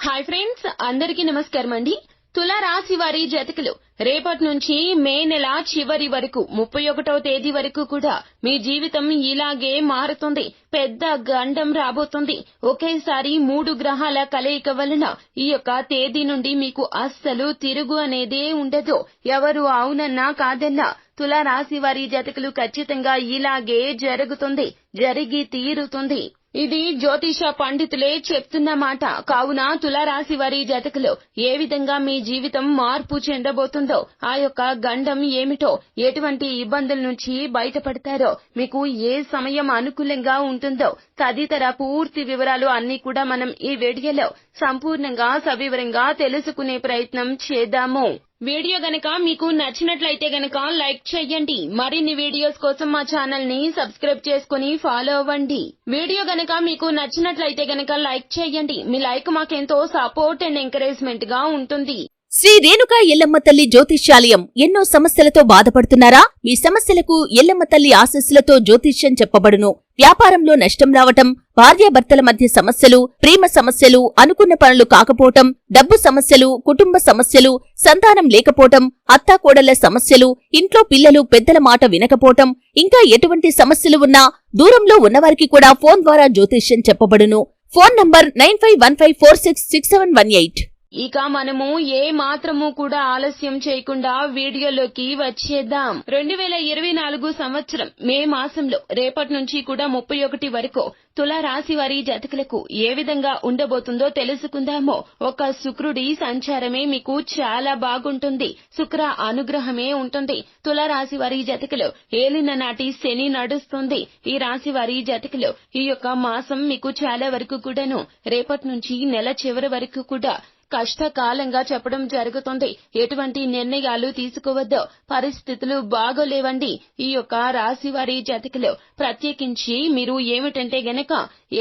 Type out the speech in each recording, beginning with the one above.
Hi friends, అందరికీ నమస్కారం అండి. తుల రాశి వారి జాతకులు రేపటి నుంచి మే నెల చివరి వరకు 31వ తేదీ వరకు కూడా మీ జీవితం ఇలాగే మారుతుంది. పెద్ద గండం రాబోతుంది. ఒకేసారి 3 గ్రహాల కలయిక వలన ఈ యొక్క తేదీ నుండి మీకు అస్సలు తిరుగు అనేదే ఉండదు. ఎవరు అవునన్నా కాదన్నా తుల రాశి వారి జాతకులు ఖచ్చితంగా ఇలాగే జరుగుతుంది, జరిగి తీరుతుంది. ఇది జ్యోతిష పండితులే చెప్తున్న మాట. కావున తులారాశి వారి జాతకులు ఏ విధంగా మీ జీవితం మార్పు చెందబోతుందో, ఆ యొక్క గండం ఏమిటో, ఎటువంటి ఇబ్బందుల నుంచి బయటపడతారో, మీకు ఏ సమయం అనుకూలంగా ఉంటుందో తదితర పూర్తి వివరాలు అన్ని కూడా మనం ఈ వీడియోలో సంపూర్ణంగా సవివరంగా తెలుసుకునే ప్రయత్నం చేద్దాము. వీడియో గనక మీకు నచ్చినట్లయితే గనక లైక్ చేయండి. మరిన్ని వీడియోస్ కోసం మా ఛానల్ ని సబ్స్క్రైబ్ చేసుకుని ఫాలో అవ్వండి. వీడియో గనక మీకు నచ్చినట్లయితే గనక లైక్ చేయండి. మీ లైక్ మాకెంతో సపోర్ట్ అండ్ ఎంకరేజ్మెంట్ గా ఉంటుంది. శ్రీ రేణుకా ఎల్లమ్మ తల్లి జ్యోతిష్యాలయం. ఎన్నో సమస్యలతో బాధపడుతున్నారా? మీ సమస్యలకు ఎల్లమ్మ తల్లి ఆశీస్సులతో జ్యోతిష్యం చెప్పబడును. వ్యాపారంలో నష్టం రావటం, భార్యాభర్తల మధ్య సమస్యలు, ప్రేమ సమస్యలు, అనుకున్న పనులు కాకపోవటం, డబ్బు సమస్యలు, కుటుంబ సమస్యలు, సంతానం లేకపోవటం, అత్తాకోడళ్ల సమస్యలు, ఇంట్లో పిల్లలు పెద్దల మాట వినకపోవటం, ఇంకా ఎటువంటి సమస్యలు ఉన్నా దూరంలో ఉన్నవారికి కూడా ఫోన్ ద్వారా జ్యోతిష్యం చెప్పబడును. Phone number 9515466718. ఇక మనము ఏ మాత్రము కూడా ఆలస్యం చేయకుండా వీడియోలోకి వచ్చేద్దాం. 2024 సంవత్సరం మే మాసంలో రేపటి నుంచి కూడా 31 వరకు తుల రాశి వారి జాతకులకు ఏ విధంగా ఉండబోతుందో తెలుసుకుందాము. ఒక శుక్రుడి సంచారమే మీకు చాలా బాగుంటుంది. శుక్ర అనుగ్రహమే ఉంటుంది. తుల రాశి వారి జాతకులు ఏలిన నాటి శని నడుస్తుంది. ఈ రాశి వారి జాతకులు ఈ యొక్క మాసం మీకు చాలా వరకు కూడాను రేపటి నుంచి నెల చివరి వరకు కూడా కష్టకాలంగా చెప్పడం జరుగుతుంది. ఎటువంటి నిర్ణయాలు తీసుకోవద్దు. పరిస్థితులు బాగోలేవండి. ఈ యొక్క రాశి వారి జాతకులు ప్రత్యేకించి మీరు ఏమిటంటే గనక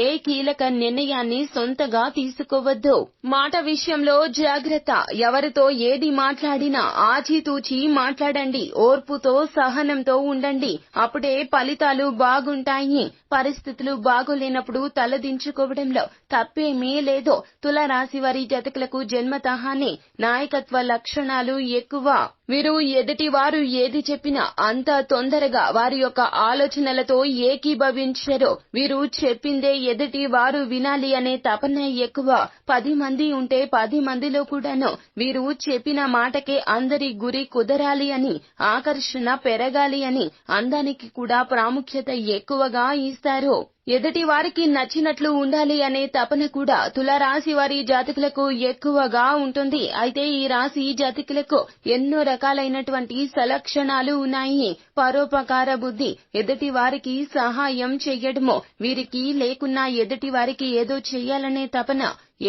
ఏ కీలక నిర్ణయాన్ని సొంతగా తీసుకోవద్దు. మాట విషయంలో జాగ్రత్త. ఎవరితో ఏది మాట్లాడినా ఆచితూచి మాట్లాడండి. ఓర్పుతో సహనంతో ఉండండి. అప్పుడే ఫలితాలు బాగుంటాయి. పరిస్థితులు బాగోలేనప్పుడు తలదించుకోవడంలో తప్పేమీ లేదు. తుల రాశి వారి జాతకులకు జన్మతహానే నాయకత్వ లక్షణాలు ఎక్కువ. వీరు ఎదుటి వారు ఏది చెప్పినా అంత తొందరగా వారి యొక్క ఆలోచనలతో ఏకీభవించరు. వీరు చెప్పిందే ఎదుటి వారు వినాలి అనే తపన ఎక్కువ. 10 మంది ఉంటే 10 మందిలో కూడాను వీరు చెప్పిన మాటకే అందరి గురి కుదరాలి అని, ఆకర్షణ పెరగాలి అని, అందానికి కూడా ప్రాముఖ్యత ఎక్కువగా ఇస్తారు. ఎదుటి వారికి నచ్చినట్లు ఉండాలి అనే తపన కూడా తుల రాశి వారి జాతకులకు ఎక్కువగా ఉంటుంది. అయితే ఈ రాశి జాతకులకు ఎన్నో రకాలైనటువంటి సలక్షణాలు ఉన్నాయి. పరోపకార బుద్ధి, ఎదుటి వారికి సహాయం చెయ్యడము, వీరికి లేకున్నా ఎదుటి వారికి ఏదో చెయ్యాలనే తపన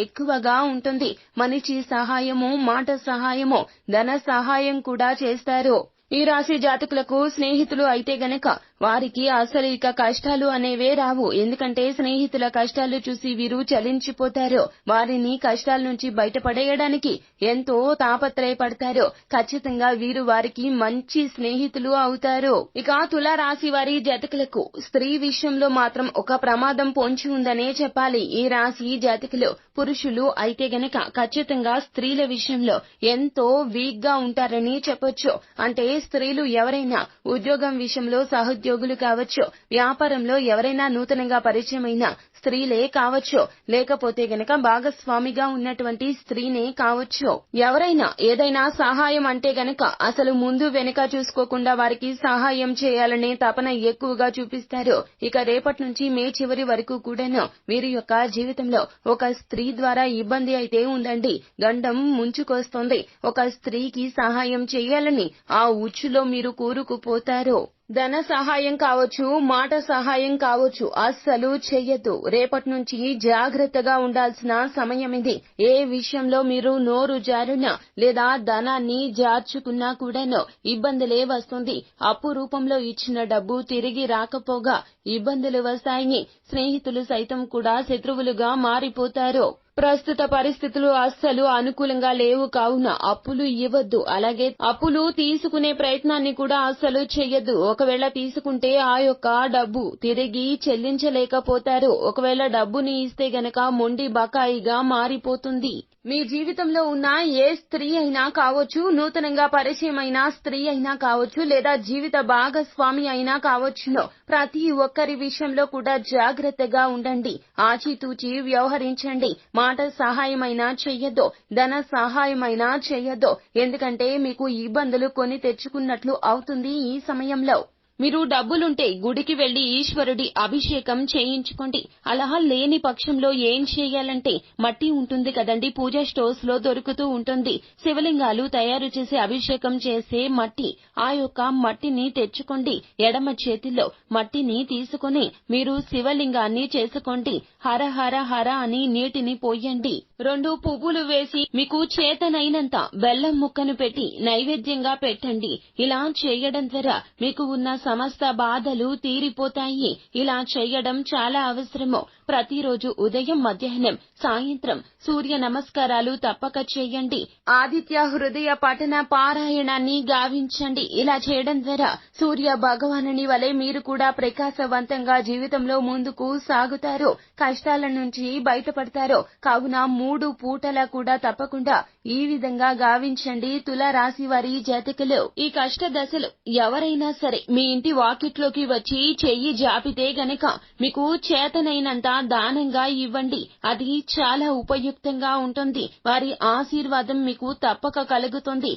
ఎక్కువగా ఉంటుంది. మనిషి సహాయము, మాట సహాయము, ధన సహాయం కూడా చేస్తారు. ఈ రాశి జాతకులకు స్నేహితులు అయితే గనక వారికి అసలు ఇక కష్టాలు అనేవే రావు. ఎందుకంటే స్నేహితుల కష్టాలు చూసి వీరు చలించిపోతారు. వారిని కష్టాల నుంచి బయటపడేయడానికి ఎంతో తాపత్రయపడతారు. ఖచ్చితంగా వీరు వారికి మంచి స్నేహితులు అవుతారు. ఇక తుల రాశి వారి జాతకులకు స్త్రీ విషయంలో మాత్రం ఒక ప్రమాదం పొంచి ఉందనే చెప్పాలి. ఈ రాశి జాతకులు పురుషులు అయితే గనక ఖచ్చితంగా స్త్రీల విషయంలో ఎంతో వీక్ గా ఉంటారని చెప్పొచ్చు. అంటే స్త్రీలు ఎవరైనా ఉద్యోగం విషయంలో సహోద్యోగులు కావచ్చు, వ్యాపారంలో ఎవరైనా నూతనంగా పరిచయమైన స్త్రీలే కావచ్చు, లేకపోతే గనక భాగస్వామిగా ఉన్నటువంటి స్త్రీనే కావచ్చు. ఎవరైనా ఏదైనా సహాయం అంటే గనక అసలు ముందు వెనుక చూసుకోకుండా వారికి సహాయం చేయాలనే తపన ఎక్కువగా చూపిస్తారు. ఇక రేపటి నుంచి మే చివరి వరకు కూడాను వీరి యొక్క జీవితంలో ఒక స్త్రీ ద్వారా ఇబ్బంది అయితే ఉందండి. గండం ముంచుకొస్తుంది. ఒక స్త్రీకి సహాయం చేయాలని ఆ ఉచ్చులో మీరు కూరుకుపోతారు. ధన సహాయం కావచ్చు, మాట సహాయం కావచ్చు, అస్సలు చెయ్యొద్దు. రేపటి నుంచి జాగ్రత్తగా ఉండాల్సిన సమయం ఇది. ఏ విషయంలో మీరు నోరు జారునా లేదా ధనాన్ని జార్చుకున్నా కూడాను ఇబ్బందులే వస్తుంది. అప్పు రూపంలో ఇచ్చిన డబ్బు తిరిగి రాకపోగా ఇబ్బందులు వస్తాయి. స్నేహితులు సైతం కూడా శత్రువులుగా మారిపోతారు. ప్రస్తుత పరిస్థితులు అస్సలు అనుకూలంగా లేవు కావున అప్పులు ఇవ్వద్దు. అలాగే అప్పులు తీసుకునే ప్రయత్నాన్ని కూడా అస్సలు చెయ్యొద్దు. ఒకవేళ తీసుకుంటే ఆ యొక్క డబ్బు తిరిగి చెల్లించలేకపోతారు. ఒకవేళ డబ్బుని ఇస్తే గనక మొండి బకాయిగా మారిపోతుంది. మీ జీవితంలో ఉన్న ఏ స్త్రీ అయినా కావచ్చు, నూతనంగా పరిచయమైన స్త్రీ అయినా కావచ్చు, లేదా జీవిత భాగస్వామి అయినా కావచ్చును, ప్రతి ఒక్కరి విషయంలో కూడా జాగ్రత్తగా ఉండండి. ఆచితూచి వ్యవహరించండి. మాట సహాయమైనా చెయ్యొద్దు, ధన సహాయమైనా చెయ్యొద్దు. ఎందుకంటే మీకు ఇబ్బందులు కొని తెచ్చుకున్నట్లు అవుతుంది. ఈ సమయంలో మీరు డబ్బులుంటే గుడికి వెళ్లి ఈశ్వరుడి అభిషేకం చేయించుకోండి. అలా లేని పక్షంలో ఏం చేయాలంటే మట్టి ఉంటుంది కదండి, పూజా స్టోర్స్ లో దొరుకుతూ ఉంటుంది. శివలింగాలు తయారు చేసి అభిషేకం చేసే మట్టి, ఆ యొక్క మట్టిని తెచ్చుకోండి. ఎడమ చేతిలో మట్టిని తీసుకుని మీరు శివలింగాన్ని చేసుకోండి. హర హర హర అని నీటిని పోయండి. 2 పువ్వులు వేసి మీకు చేతనైనంత బెల్లం ముక్కను పెట్టి నైవేద్యంగా పెట్టండి. ఇలా చేయడం ద్వారా మీకు ఉన్న సమస్త బాధలు తీరిపోతాయి. ఇలా చేయడం చాలా అవసరము. ప్రతిరోజు ఉదయం, మధ్యాహ్నం, సాయంత్రం సూర్య నమస్కారాలు తప్పక చేయండి. ఆదిత్య హృదయ పఠన పారాయణాన్ని గావించండి. ఇలా చేయడం ద్వారా సూర్య భగవానుని వలె మీరు కూడా ప్రకాశవంతంగా జీవితంలో ముందుకు సాగుతారు. కష్టాల నుంచి బయటపడతారు. కావున 3 పూటలా కూడా తప్పకుండా ఈ విధంగా గావించండి. తులారాశి వారి జాతకులు, ఈ కష్ట దశలు ఎవరైనా సరే మీ ఇంటి వాకిట్లోకి వచ్చి చెయ్యి జాపితే గనక మీకు చేతనైనంత దానంగా ఇవ్వండి. అది చాలా ఉపయుక్తంగా ఉంటుంది. వారి ఆశీర్వాదం మీకు తప్పక కలుగుతుంది.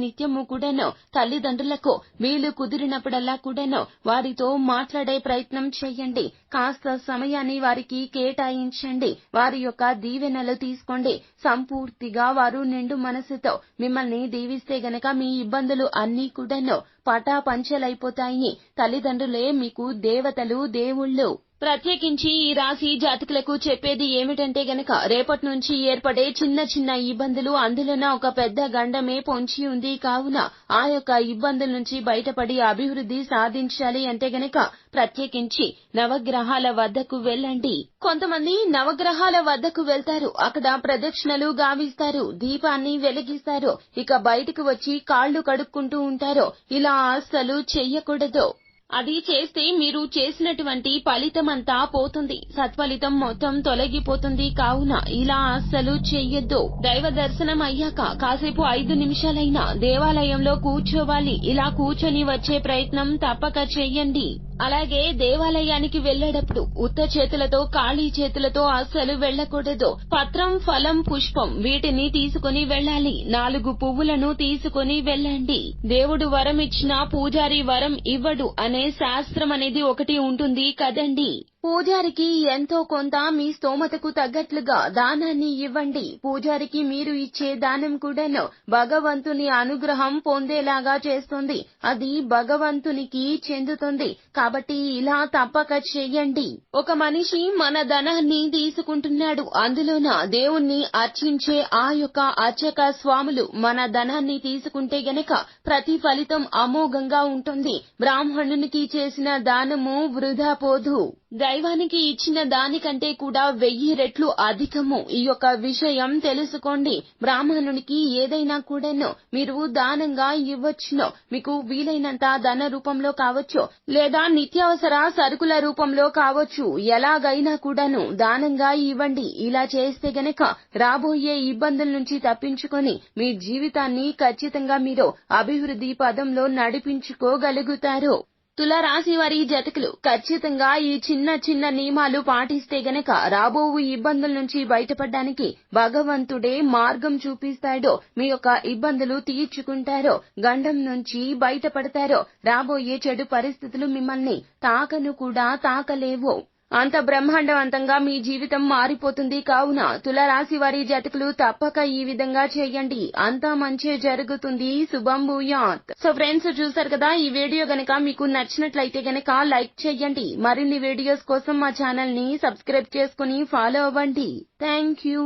నిత్యము కూడాను తల్లిదండ్రులకు వీలు కుదిరినప్పుడల్లా కూడాను వారితో మాట్లాడే ప్రయత్నం చేయండి. కాస్త సమయాన్ని వారికి కేటాయించండి. వారి యొక్క దీవెనలు తీసుకోండి. సంపూర్తిగా వారు నిండు మనసుతో మిమ్మల్ని దీవిస్తే గనక మీ ఇబ్బందులు అన్నీ కూడాను పటాపంచలైపోతాయి. తల్లిదండ్రులే మీకు దేవతలు, దేవుళ్ళు. ప్రత్యేకించి ఈ రాశి జాతకులకు చెప్పేది ఏమిటంటే గనక రేపటి నుంచి ఏర్పడే చిన్న చిన్న ఇబ్బందులు, అందులోన ఒక పెద్ద గండమే పొంచి ఉంది. కావున ఆ యొక్క ఇబ్బందుల నుంచి బయటపడి అభివృద్ధి సాధించాలి అంటే గనక ప్రత్యేకించి నవగ్రహాల వద్దకు వెళ్ళండి. కొంతమంది నవగ్రహాల వద్దకు వెళ్తారు. అక్కడ ప్రదక్షిణలు గావిస్తారు, దీపాన్ని వెలిగిస్తారు. ఇక బయటకు వచ్చి కాళ్లు కడుక్కుంటూ ఉంటారు. ఇలా అస్సలు చెయ్యకూడదు. అది చేస్తే మీరు చేసినటువంటి ఫలితమంతా పోతుంది. సత్ఫలితం మొత్తం తొలగిపోతుంది. కావున ఇలా అస్సలు చెయ్యొద్దు. దైవ దర్శనం అయ్యాక కాసేపు 5 నిమిషాలైనా దేవాలయంలో కూర్చోవాలి. ఇలా కూర్చొని వచ్చే ప్రయత్నం తప్పక చెయ్యండి. అలాగే దేవాలయానికి వెళ్లేటప్పుడు ఉత్త చేతులతో, ఖాళీ చేతులతో అస్సలు వెళ్లకూడదు. పత్రం, ఫలం, పుష్పం వీటిని తీసుకుని వెళ్ళాలి. 4 పువ్వులను తీసుకుని వెళ్ళండి. దేవుడు వరం ఇచ్చినా పూజారి వరం ఇవ్వడు అనే శాస్త్రం అనేది ఒకటి ఉంటుంది కదండి. పూజారికి ఎంతో కొంత మీ స్తోమతకు తగ్గట్లుగా దానాన్ని ఇవ్వండి. పూజారికి మీరు ఇచ్చే దానం కూడాను భగవంతుని అనుగ్రహం పొందేలాగా చేస్తుంది. అది భగవంతునికి చెందుతుంది. కాబట్టి ఇలా తప్పక చెయ్యండి. ఒక మనిషి మన ధనాన్ని తీసుకుంటున్నాడు. అందులోన దేవుణ్ణి అర్చించే ఆ యొక్క అర్చక స్వాములు మన ధనాన్ని తీసుకుంటే గనక ప్రతి ఫలితం అమోఘంగా ఉంటుంది. బ్రాహ్మణునికి చేసిన దానము వృధా పోదు. దైవానికి ఇచ్చిన దానికంటే కూడా 1000 రెట్లు అధికము. ఈ యొక్క విషయం తెలుసుకోండి. బ్రాహ్మణునికి ఏదైనా కూడాను మీరు దానంగా ఇవ్వచ్చును. మీకు వీలైనంత ధన రూపంలో కావచ్చు, లేదా నిత్యావసర సరుకుల రూపంలో కావచ్చు. ఎలాగైనా కూడాను దానంగా ఇవ్వండి. ఇలా చేస్తే గనక రాబోయే ఇబ్బందుల నుంచి తప్పించుకొని మీ జీవితాన్ని ఖచ్చితంగా మీరు అభివృద్ధి పదంలో నడిపించుకోగలుగుతారు. తులారాశి వారి జాతకులు ఖచ్చితంగా ఈ చిన్న చిన్న నియమాలు పాటిస్తే గనక రాబోవు ఇబ్బందుల నుంచి బయటపడడానికి భగవంతుడే మార్గం చూపిస్తాడు. మీ యొక్క ఇబ్బందులు తీర్చుకుంటారో, గండం నుంచి బయటపడతారో. రాబోయే చెడు పరిస్థితులు మిమ్మల్ని తాకను కూడా తాకలేవు. అంత బ్రహ్మాండవంతంగా మీ జీవితం మారిపోతుంది. కావున తులారాశి వారి జాతకులు తప్పక ఈ విధంగా చేయండి. అంతా మంచి జరుగుతుంది. శుభం భూయాత్. సో ఫ్రెండ్స్, చూసారు కదా, ఈ వీడియో గనక మీకు నచ్చినట్లయితే గనక లైక్ చేయండి. మరిన్ని వీడియోస్ కోసం మా ఛానల్ ని సబ్స్క్రైబ్ చేసుకుని ఫాలో అవ్వండి. Thank you.